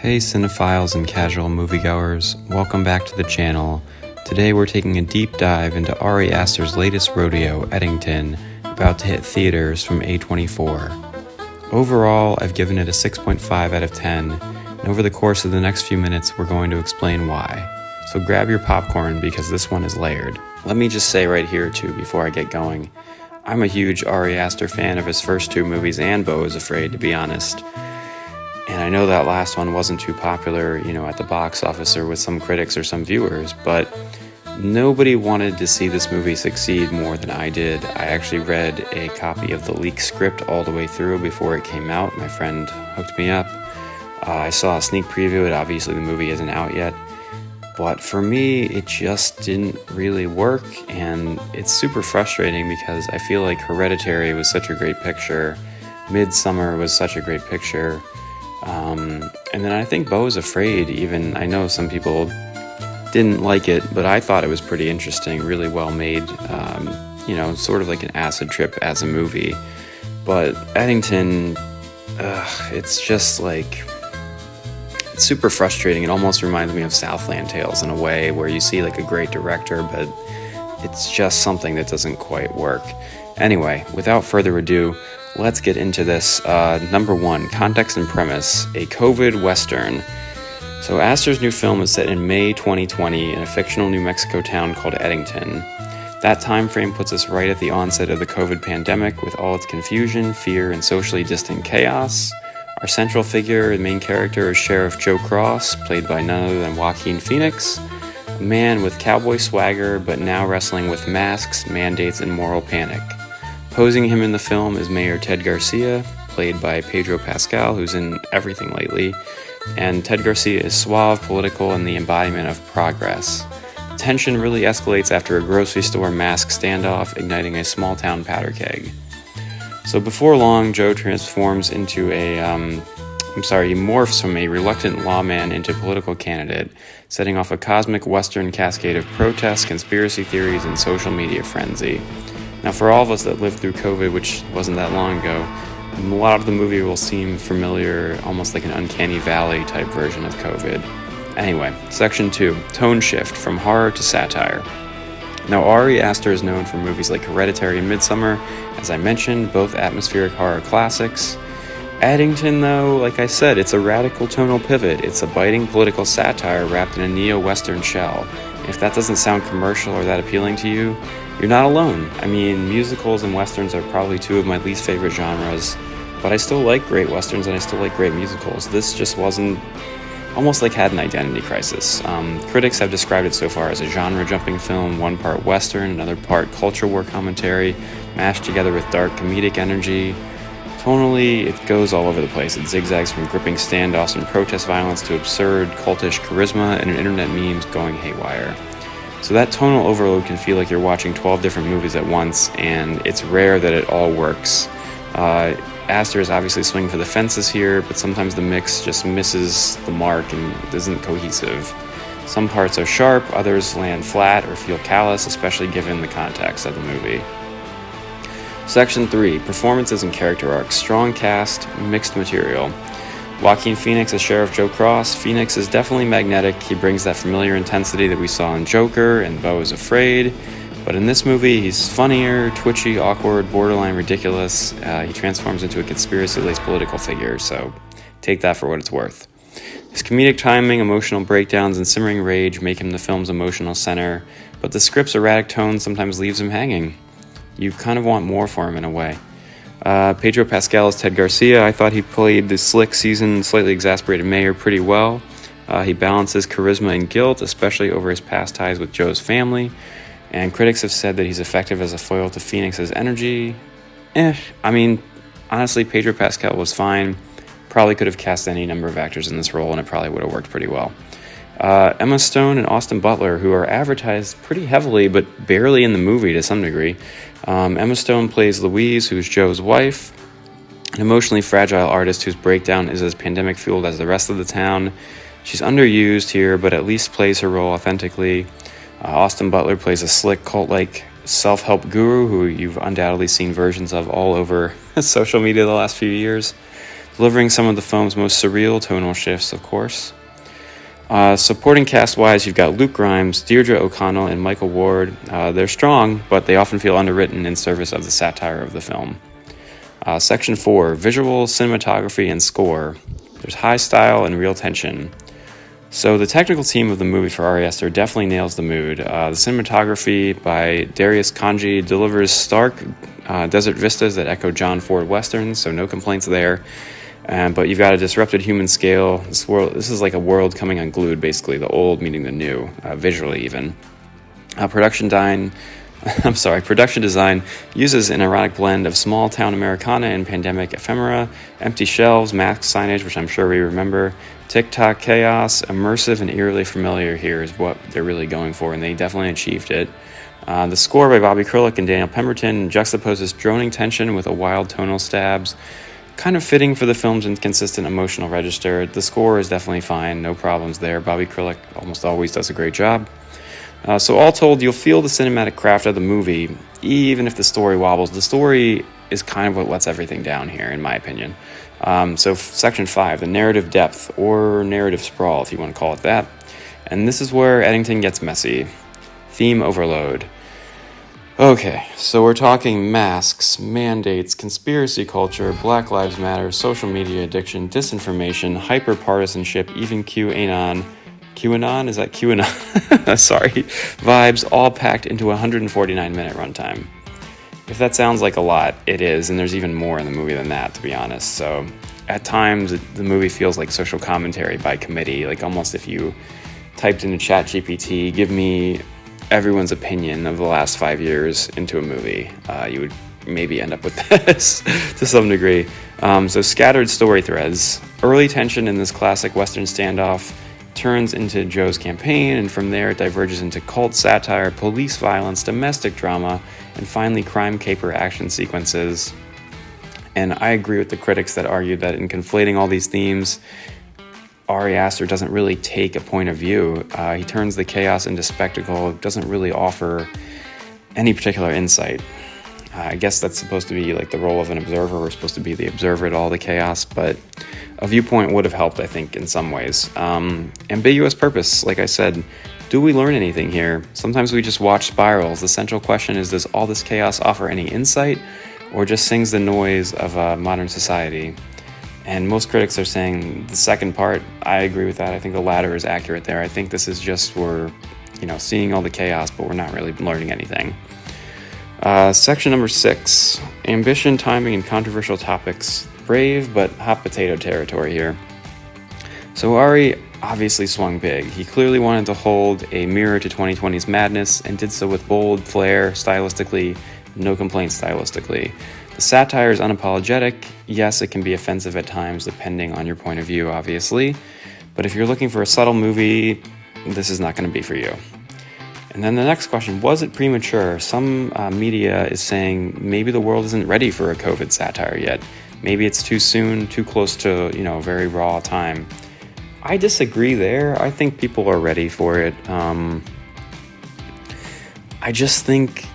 Hey cinephiles and casual moviegoers, welcome back to the channel. Today we're taking a deep dive into Ari Aster's latest rodeo, Eddington, about to hit theaters from A24. Overall, I've given it a 6.5 out of 10, and over the course of the next few minutes we're going to explain why. So grab your popcorn because this one is layered. Let me just say right here too before I get going, I'm a huge Ari Aster fan of his first two movies and Beau is Afraid, to be honest. And I know that last one wasn't too popular, at the box office or with some critics or some viewers, but nobody wanted to see this movie succeed more than I did. I actually read a copy of the leaked script all the way through before it came out. My friend hooked me up. I saw a sneak preview. Obviously, the movie isn't out yet. But for me, it just didn't really work, and it's super frustrating because I feel like Hereditary was such a great picture. Midsummer was such a great picture. And then I think Beau is Afraid, even, I know some people didn't like it, but I thought it was pretty interesting, really well made, sort of like an acid trip as a movie. But Eddington, it's just like, it's super frustrating. It almost reminds me of Southland Tales in a way, where you see like a great director, but it's just something that doesn't quite work. Anyway, without further ado, let's get into this. Number one, context and premise, a COVID Western. So Aster's new film is set in May 2020 in a fictional New Mexico town called Eddington. That time frame puts us right at the onset of the COVID pandemic with all its confusion, fear, and socially distant chaos. Our central figure and main character is Sheriff Joe Cross, played by none other than Joaquin Phoenix, a man with cowboy swagger but now wrestling with masks, mandates, and moral panic. Posing him in the film is Mayor Ted Garcia, played by Pedro Pascal, who's in everything lately, and Ted Garcia is suave, political, and the embodiment of progress. The tension really escalates after a grocery store mask standoff, igniting a small-town powder keg. So before long, Joe transforms into he morphs from a reluctant lawman into political candidate, setting off a cosmic Western cascade of protests, conspiracy theories, and social media frenzy. Now, for all of us that lived through COVID, which wasn't that long ago, a lot of the movie will seem familiar, almost like an uncanny valley type version of COVID. Anyway, section 2, tone shift from horror to satire. Now, Ari Aster is known for movies like Hereditary and Midsummer, as I mentioned, both atmospheric horror classics. Eddington, though, like I said, it's a radical tonal pivot. It's a biting political satire wrapped in a neo-Western shell. If that doesn't sound commercial or that appealing to you, you're not alone. I mean, musicals and westerns are probably two of my least favorite genres, but I still like great westerns and I still like great musicals. This just wasn't, almost like had an identity crisis. Critics have described it so far as a genre-jumping film, one part western, another part culture war commentary, mashed together with dark comedic energy. Tonally, it goes all over the place. It zigzags from gripping standoffs and protest violence to absurd, cultish charisma and internet memes going haywire. So that tonal overload can feel like you're watching 12 different movies at once, and it's rare that it all works. Aster is obviously swinging for the fences here, but sometimes the mix just misses the mark and isn't cohesive. Some parts are sharp, others land flat or feel callous, especially given the context of the movie. Section 3, performances and character arcs, strong cast, mixed material. Joaquin Phoenix as Sheriff Joe Cross. Phoenix is definitely magnetic. He brings that familiar intensity that we saw in Joker and Beau is Afraid. But in this movie, he's funnier, twitchy, awkward, borderline ridiculous. He transforms into a conspiracy-laced political figure, so take that for what it's worth. His comedic timing, emotional breakdowns, and simmering rage make him the film's emotional center, but the script's erratic tone sometimes leaves him hanging. You kind of want more for him in a way. Pedro Pascal as Ted Garcia. I thought he played the slick, seasoned, slightly exasperated mayor pretty well. He balances charisma and guilt, especially over his past ties with Joe's family. And critics have said that he's effective as a foil to Phoenix's energy. Honestly, Pedro Pascal was fine. Probably could have cast any number of actors in this role, and it probably would have worked pretty well. Emma Stone and Austin Butler, who are advertised pretty heavily, but barely in the movie to some degree. Emma Stone plays Louise, who's Joe's wife, an emotionally fragile artist whose breakdown is as pandemic-fueled as the rest of the town. She's underused here, but at least plays her role authentically. Austin Butler plays a slick, cult-like self-help guru who you've undoubtedly seen versions of all over social media the last few years. delivering some of the film's most surreal tonal shifts, of course. Supporting cast-wise, you've got Luke Grimes, Deirdre O'Connell, and Michael Ward. They're strong, but they often feel underwritten in service of the satire of the film. Section 4, Visual, Cinematography, and Score. There's high style and real tension. So the technical team of the movie for Ari Aster definitely nails the mood. The cinematography by Darius Kanji delivers stark desert vistas that echo John Ford westerns, so no complaints there. But you've got a disrupted human scale. This is like a world coming unglued, basically, the old meeting the new, visually even. Production design uses an erotic blend of small-town Americana and pandemic ephemera, empty shelves, mask signage, which I'm sure we remember, TikTok chaos. Immersive and eerily familiar here is what they're really going for, and they definitely achieved it. The score by Bobby Krulak and Daniel Pemberton juxtaposes droning tension with a wild tonal stabs, kind of fitting for the film's inconsistent emotional register. The score is definitely fine, no problems there. Bobby Krulak almost always does a great job. So all told, you'll feel the cinematic craft of the movie, even if the story wobbles. The story is kind of what lets everything down here, in my opinion. So Section 5, the narrative depth, or narrative sprawl, if you want to call it that. And this is where Eddington gets messy. Theme overload. Okay, so we're talking masks, mandates, conspiracy culture, Black Lives Matter, social media addiction, disinformation, hyper-partisanship, even QAnon. QAnon? Is that QAnon? Sorry. Vibes, all packed into a 149-minute runtime. If that sounds like a lot, it is, and there's even more in the movie than that, to be honest. So at times, the movie feels like social commentary by committee, like almost if you typed into ChatGPT, give me everyone's opinion of the last 5 years into a movie, you would maybe end up with this to some degree. So scattered story threads. Early tension in this classic Western standoff turns into Joe's campaign, and from there it diverges into cult satire, police violence, domestic drama, and finally crime caper action sequences. And I agree with the critics that argue that in conflating all these themes, Ari Aster doesn't really take a point of view. He turns the chaos into spectacle, doesn't really offer any particular insight. I guess that's supposed to be like the role of an observer. We're supposed to be the observer to all the chaos, but a viewpoint would have helped, I think, in some ways. Ambiguous purpose, like I said. Do we learn anything here? Sometimes we just watch spirals. The central question is, does all this chaos offer any insight, or just sings the noise of modern society? And most critics are saying the second part. I agree with that. I think the latter is accurate there. I think this is just we're, seeing all the chaos, but we're not really learning anything. Section number 6, ambition, timing, and controversial topics. Brave, but hot potato territory here. So Ari obviously swung big. He clearly wanted to hold a mirror to 2020's madness, and did so with bold flair, stylistically, no complaints stylistically. The satire is unapologetic. Yes, it can be offensive at times, depending on your point of view, obviously. But if you're looking for a subtle movie, this is not going to be for you. And then the next question, was it premature? Some media is saying maybe the world isn't ready for a COVID satire yet. Maybe it's too soon, too close to, a very raw time. I disagree there. I think people are ready for it. I just think,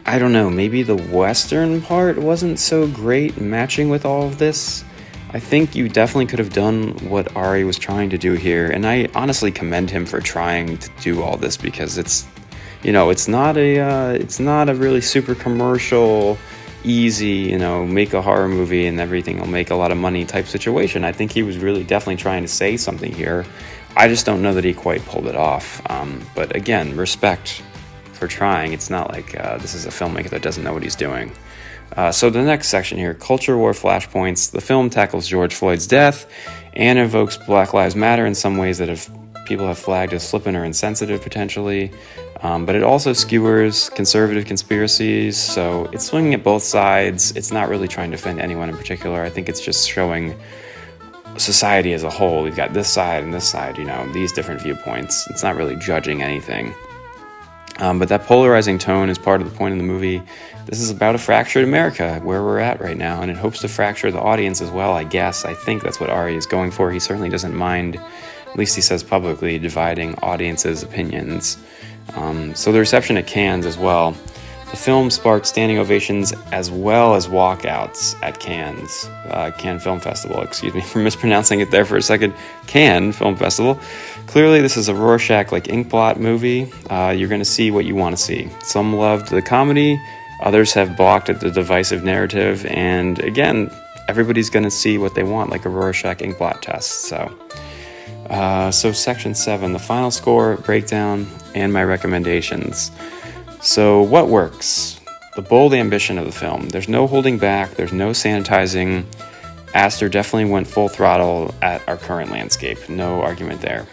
I don't know, maybe the Western part wasn't so great matching with all of this. I think you definitely could have done what Ari was trying to do here, and I honestly commend him for trying to do all this, because it's not a really super commercial, easy, make a horror movie and everything will make a lot of money type situation. I think he was really definitely trying to say something here. I just don't know that he quite pulled it off. But again, respect for trying. It's not like this is a filmmaker that doesn't know what he's doing. So the next section here, culture war flashpoints. The film tackles George Floyd's death and evokes Black Lives Matter in some ways that people have flagged as flippant or insensitive potentially. But it also skewers conservative conspiracies, so it's swinging at both sides. It's not really trying to offend anyone in particular. I think it's just showing society as a whole. We've got this side and this side, these different viewpoints. It's not really judging anything. But that polarizing tone is part of the point of the movie. This is about a fractured America, where we're at right now, and it hopes to fracture the audience as well, I guess. I think that's what Ari is going for. He certainly doesn't mind, at least he says publicly, dividing audiences' opinions. So the reception at Cannes as well. The film sparked standing ovations as well as walkouts at Cannes Film Festival. Excuse me for mispronouncing it there for a second. Cannes Film Festival. Clearly, this is a Rorschach-like inkblot movie. You're going to see what you want to see. Some loved the comedy, others have balked at the divisive narrative, and again, everybody's going to see what they want, like a Rorschach inkblot test. So section 7, the final score, breakdown, and my recommendations. So what works? The bold ambition of the film. There's no holding back. There's no sanitizing. Aster definitely went full throttle at our current landscape. No argument there.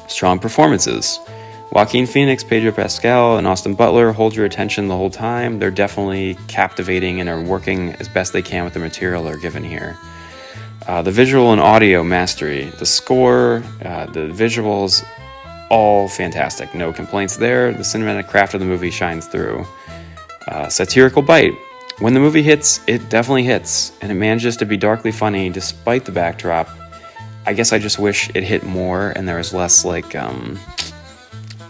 Strong performances. Joaquin Phoenix, Pedro Pascal, and Austin Butler hold your attention the whole time. They're definitely captivating and are working as best they can with the material they're given here. The visual and audio mastery. The score, the visuals, all fantastic. No complaints there. The cinematic craft of the movie shines through. Satirical bite. When the movie hits, it definitely hits, and it manages to be darkly funny despite the backdrop. I guess I just wish it hit more and there was less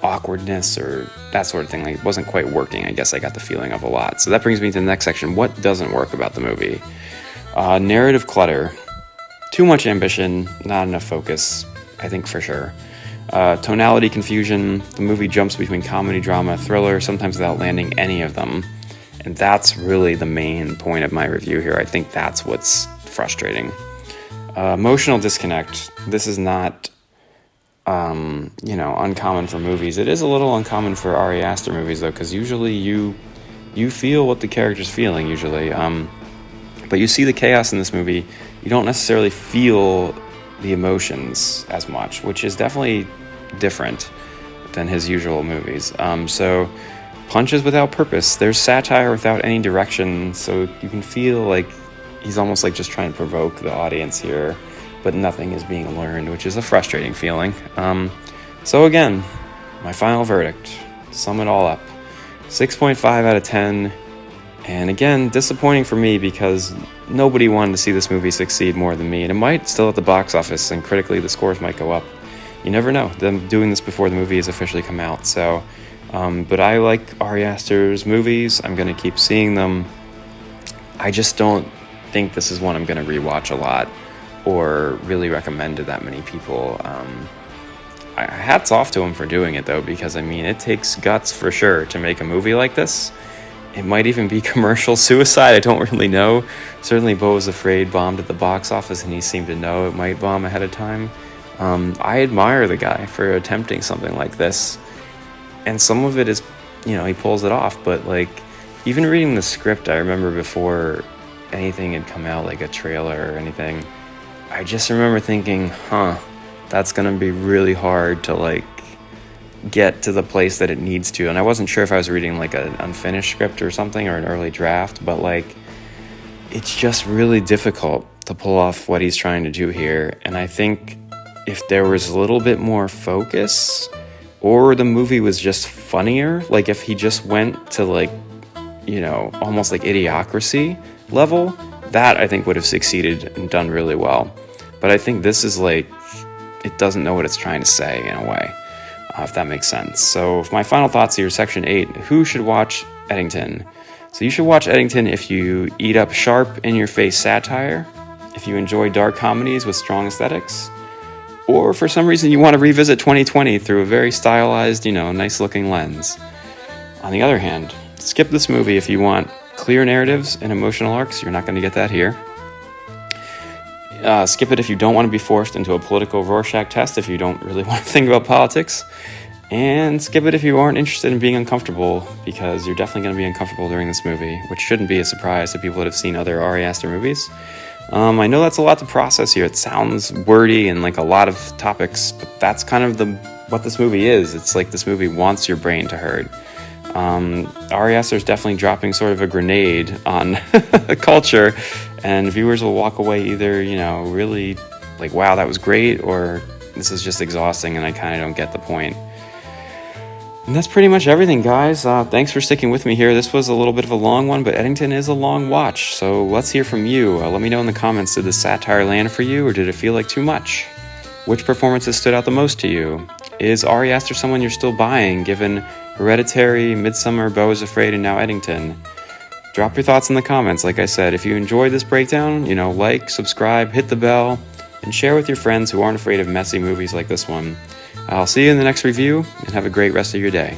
awkwardness or that sort of thing. Like, it wasn't quite working. I guess I got the feeling of a lot. So that brings me to the next section. What doesn't work about the movie? Narrative clutter. Too much ambition, not enough focus, I think for sure. Tonality confusion. The movie jumps between comedy, drama, thriller, sometimes without landing any of them. And that's really the main point of my review here. I think that's what's frustrating. Emotional disconnect. This is not, uncommon for movies. It is a little uncommon for Ari Aster movies, though, because usually you feel what the character's feeling, usually. But you see the chaos in this movie. You don't necessarily feel the emotions as much, which is definitely different than his usual movies. So punches without purpose. There's satire without any direction, so you can feel like he's almost like just trying to provoke the audience here, but nothing is being learned, which is a frustrating feeling. So again, my final verdict, sum it all up, 6.5 out of 10. And again, disappointing for me because nobody wanted to see this movie succeed more than me. And it might still at the box office, and critically the scores might go up. You never know. Them doing this before the movie has officially come out. So, but I like Ari Aster's movies. I'm going to keep seeing them. I just don't think this is one I'm going to rewatch a lot or really recommend to that many people. Hats off to him for doing it, though, because, I mean, it takes guts for sure to make a movie like this. It might even be commercial suicide. I don't really know. Certainly, Beau Was Afraid bombed at the box office, and he seemed to know it might bomb ahead of time. I admire the guy for attempting something like this. And some of it is, he pulls it off. But, even reading the script, I remember before anything had come out, like a trailer or anything, I just remember thinking, that's going to be really hard to, get to the place that it needs to. And I wasn't sure if I was reading an unfinished script or something, or an early draft, but it's just really difficult to pull off what he's trying to do here. And I think if there was a little bit more focus, or the movie was just funnier, if he just went to almost like Idiocracy level, that I think would have succeeded and done really well. But I think this is it doesn't know what it's trying to say in a way. If that makes sense. So my final thoughts here, section 8, who should watch Eddington? So you should watch Eddington if you eat up sharp, in-your-face satire, if you enjoy dark comedies with strong aesthetics, or for some reason you want to revisit 2020 through a very stylized, nice-looking lens. On the other hand, skip this movie if you want clear narratives and emotional arcs. You're not going to get that here. Skip it if you don't want to be forced into a political Rorschach test, if you don't really want to think about politics. And skip it if you aren't interested in being uncomfortable, because you're definitely going to be uncomfortable during this movie, which shouldn't be a surprise to people that have seen other Ari Aster movies. I know that's a lot to process here. It sounds wordy and a lot of topics, but that's kind of what this movie is. It's this movie wants your brain to hurt. Ari Aster is definitely dropping sort of a grenade on culture, and viewers will walk away either, really wow, that was great, or this is just exhausting and I kind of don't get the point. And that's pretty much everything, guys. Thanks for sticking with me here. This was a little bit of a long one, but Eddington is a long watch, so let's hear from you. Let me know in the comments, did the satire land for you, or did it feel like too much? Which performances stood out the most to you? Is Ari Aster someone you're still buying, given Hereditary, Midsummer, Beau is Afraid, and now Eddington. Drop your thoughts in the comments. Like I said, if you enjoyed this breakdown, like, subscribe, hit the bell, and share with your friends who aren't afraid of messy movies like this one. I'll see you in the next review, and have a great rest of your day.